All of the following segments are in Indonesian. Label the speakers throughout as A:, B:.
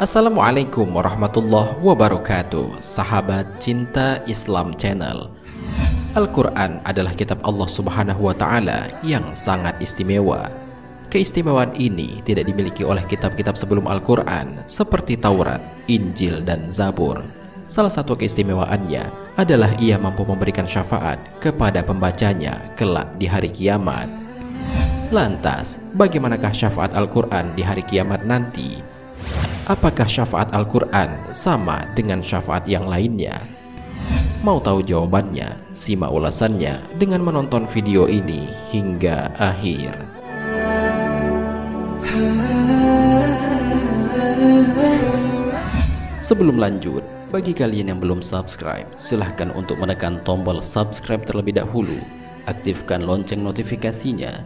A: Assalamualaikum warahmatullahi wabarakatuh. Sahabat Cinta Islam Channel. Al-Quran adalah kitab Allah Subhanahu wa Ta'ala yang sangat istimewa. Keistimewaan ini tidak dimiliki oleh kitab-kitab sebelum Al-Quran seperti Taurat, Injil, dan Zabur. Salah satu keistimewaannya adalah ia mampu memberikan syafaat kepada pembacanya kelak di hari kiamat. Lantas, bagaimanakah syafaat Al-Quran di hari kiamat nanti? Apakah syafaat Al-Quran sama dengan syafaat yang lainnya? Mau tahu jawabannya? Simak ulasannya dengan menonton video ini hingga akhir. Sebelum lanjut, bagi kalian yang belum subscribe, silahkan untuk menekan tombol subscribe terlebih dahulu. Aktifkan lonceng notifikasinya.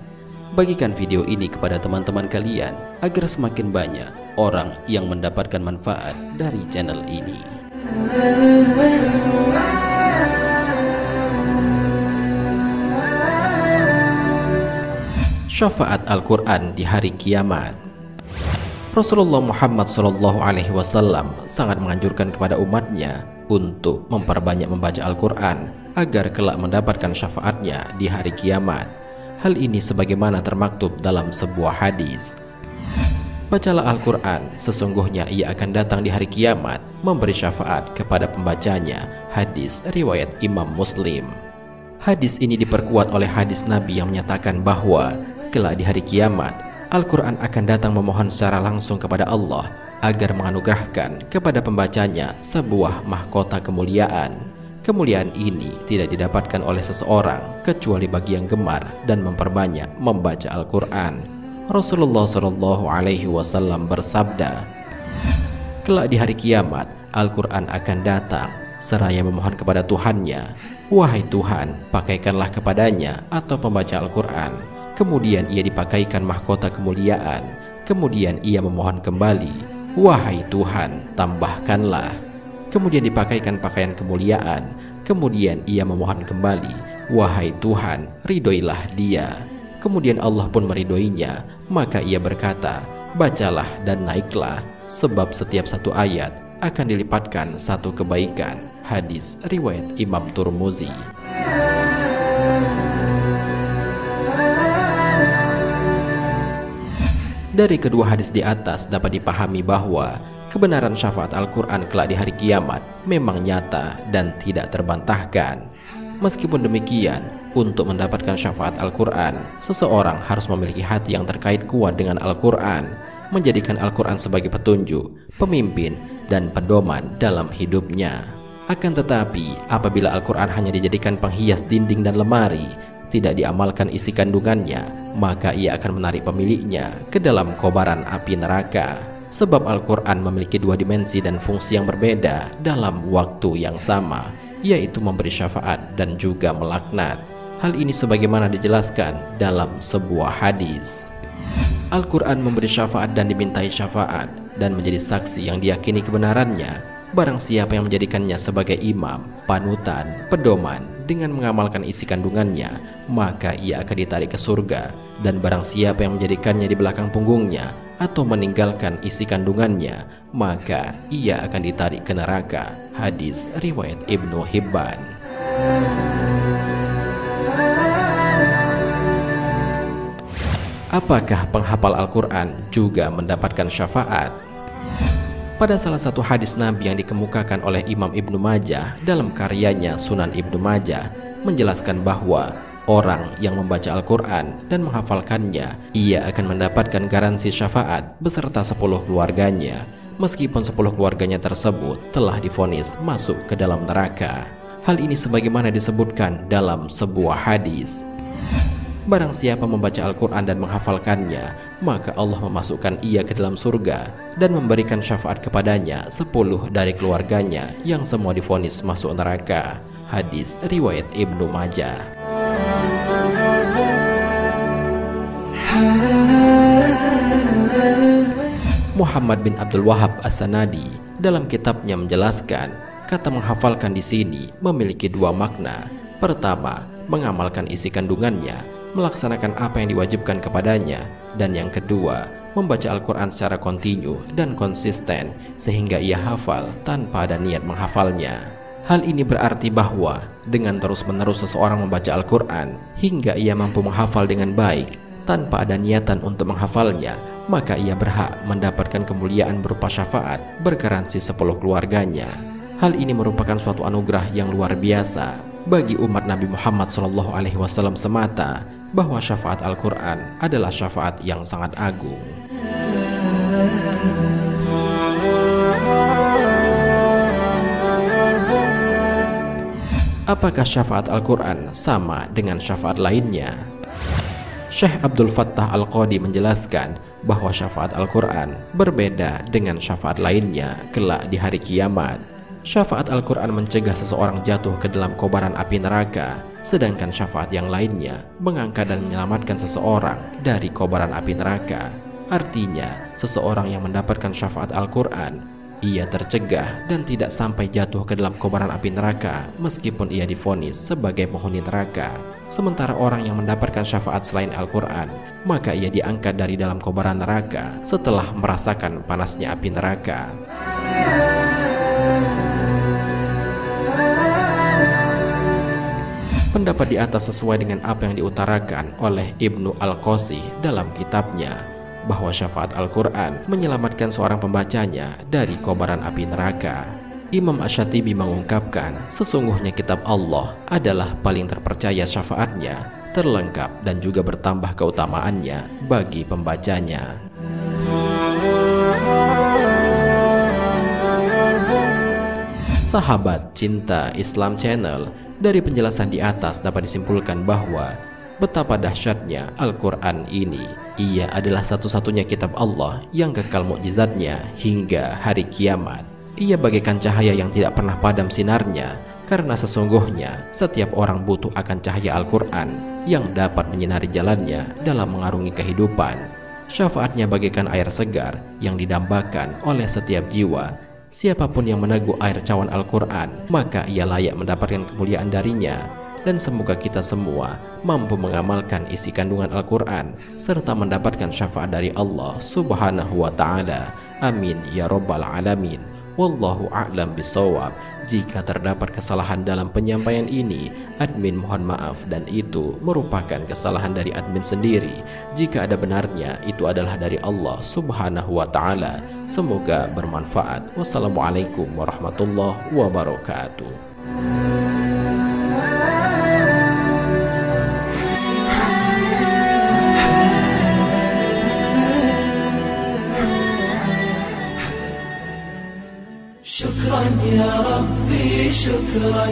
A: Bagikan video ini kepada teman-teman kalian agar semakin banyak orang yang mendapatkan manfaat dari channel ini. Syafaat Al-Quran di hari kiamat. Rasulullah Muhammad SAW sangat menganjurkan kepada umatnya untuk memperbanyak membaca Al-Quran agar kelak mendapatkan syafaatnya di hari kiamat. Hal ini sebagaimana termaktub dalam sebuah hadis. Bacalah Al-Quran, sesungguhnya ia akan datang di hari kiamat memberi syafaat kepada pembacanya. Hadis riwayat Imam Muslim. Hadis ini diperkuat oleh hadis Nabi yang menyatakan bahwa kelak di hari kiamat Al-Quran akan datang memohon secara langsung kepada Allah agar menganugerahkan kepada pembacanya sebuah mahkota kemuliaan. Kemuliaan ini tidak didapatkan oleh seseorang kecuali bagi yang gemar dan memperbanyak membaca Al-Quran. Rasulullah SAW bersabda, kelak di hari kiamat Al-Quran akan datang seraya memohon kepada Tuhannya, wahai Tuhan, pakaikanlah kepadanya atau pembaca Al-Quran. Kemudian ia dipakaikan mahkota kemuliaan. Kemudian ia memohon kembali, wahai Tuhan, tambahkanlah. Kemudian dipakaikan pakaian kemuliaan. Kemudian ia memohon kembali, wahai Tuhan, ridhoilah dia. Kemudian Allah pun meridhoinya. Maka ia berkata, bacalah dan naiklah, sebab setiap satu ayat akan dilipatkan satu kebaikan. Hadis riwayat Imam Turmuzi. Dari kedua hadis di atas dapat dipahami bahwa kebenaran syafaat Al-Quran kelak di hari kiamat memang nyata dan tidak terbantahkan. Meskipun demikian, untuk mendapatkan syafaat Al-Quran, seseorang harus memiliki hati yang terkait kuat dengan Al-Quran, menjadikan Al-Quran sebagai petunjuk, pemimpin, dan pedoman dalam hidupnya. Akan tetapi, apabila Al-Quran hanya dijadikan penghias dinding dan lemari, tidak diamalkan isi kandungannya, maka ia akan menarik pemiliknya ke dalam kobaran api neraka. Sebab Al-Quran memiliki dua dimensi dan fungsi yang berbeda dalam waktu yang sama, yaitu memberi syafaat dan juga melaknat. Hal ini sebagaimana dijelaskan dalam sebuah hadis. Al-Quran memberi syafaat dan dimintai syafaat dan menjadi saksi yang diyakini kebenarannya. Barang siapa yang menjadikannya sebagai imam, panutan, pedoman dengan mengamalkan isi kandungannya, maka ia akan ditarik ke surga. Dan barang siapa yang menjadikannya di belakang punggungnya atau meninggalkan isi kandungannya, maka ia akan ditarik ke neraka. Hadis riwayat Ibnu Hibban. Apakah penghafal Al-Quran juga mendapatkan syafaat? Pada salah satu hadis Nabi yang dikemukakan oleh Imam Ibnu Majah dalam karyanya Sunan Ibnu Majah menjelaskan bahwa orang yang membaca Al-Quran dan menghafalkannya, ia akan mendapatkan garansi syafaat beserta 10 keluarganya, meskipun 10 keluarganya tersebut telah divonis masuk ke dalam neraka. Hal ini sebagaimana disebutkan dalam sebuah hadis. Barang siapa membaca Al-Quran dan menghafalkannya, maka Allah memasukkan ia ke dalam surga dan memberikan syafaat kepadanya 10 dari keluarganya yang semua divonis masuk neraka. Hadis riwayat Ibnu Majah. Muhammad bin Abdul Wahab As-Sanadi dalam kitabnya menjelaskan, kata menghafalkan di sini memiliki dua makna. Pertama, mengamalkan isi kandungannya, melaksanakan apa yang diwajibkan kepadanya, dan yang kedua, membaca Al-Quran secara kontinu dan konsisten sehingga ia hafal tanpa ada niat menghafalnya. Hal ini berarti bahwa dengan terus-menerus seseorang membaca Al-Quran hingga ia mampu menghafal dengan baik tanpa ada niatan untuk menghafalnya, maka ia berhak mendapatkan kemuliaan berupa syafaat bergaransi 10 keluarganya. Hal ini merupakan suatu anugerah yang luar biasa bagi umat Nabi Muhammad SAW semata, bahwa syafaat Al-Quran adalah syafaat yang sangat agung. Apakah syafaat Al-Quran sama dengan syafaat lainnya? Syekh Abdul Fattah Al-Qadi menjelaskan bahwa syafaat Al-Quran berbeda dengan syafaat lainnya kelak di hari kiamat. Syafaat Al-Quran mencegah seseorang jatuh ke dalam kobaran api neraka, sedangkan syafaat yang lainnya mengangkat dan menyelamatkan seseorang dari kobaran api neraka. Artinya, seseorang yang mendapatkan syafaat Al-Quran, ia tercegah dan tidak sampai jatuh ke dalam kobaran api neraka meskipun ia divonis sebagai penghuni neraka. Sementara orang yang mendapatkan syafaat selain Al-Quran, maka ia diangkat dari dalam kobaran neraka setelah merasakan panasnya api neraka. Pendapat di atas sesuai dengan apa yang diutarakan oleh Ibnu Al-Qosi dalam kitabnya, bahwa syafaat Al-Quran menyelamatkan seorang pembacanya dari kobaran api neraka. Imam Asy-Syatibi mengungkapkan, sesungguhnya kitab Allah adalah paling terpercaya syafaatnya, terlengkap dan juga bertambah keutamaannya bagi pembacanya. Sahabat Cinta Islam Channel, dari penjelasan di atas dapat disimpulkan bahwa betapa dahsyatnya Al-Quran ini. Ia adalah satu-satunya kitab Allah yang kekal mukjizatnya hingga hari kiamat. Ia bagaikan cahaya yang tidak pernah padam sinarnya, karena sesungguhnya setiap orang butuh akan cahaya Al-Quran yang dapat menyinari jalannya dalam mengarungi kehidupan. Syafaatnya bagaikan air segar yang didambakan oleh setiap jiwa. Siapapun yang meneguh air cawan Al-Quran, maka ia layak mendapatkan kemuliaan darinya. Dan semoga kita semua mampu mengamalkan isi kandungan Al-Quran serta mendapatkan syafaat dari Allah Subhanahu wa Ta'ala. Amin ya Rabbal Alamin. Wallahu a'lam bishawab. Jika terdapat kesalahan dalam penyampaian ini, admin mohon maaf, dan itu merupakan kesalahan dari admin sendiri. Jika ada benarnya, itu adalah dari Allah Subhanahu wa Ta'ala. Semoga bermanfaat. Wassalamualaikum warahmatullahi wabarakatuh.
B: شكرا يا ربي شكرا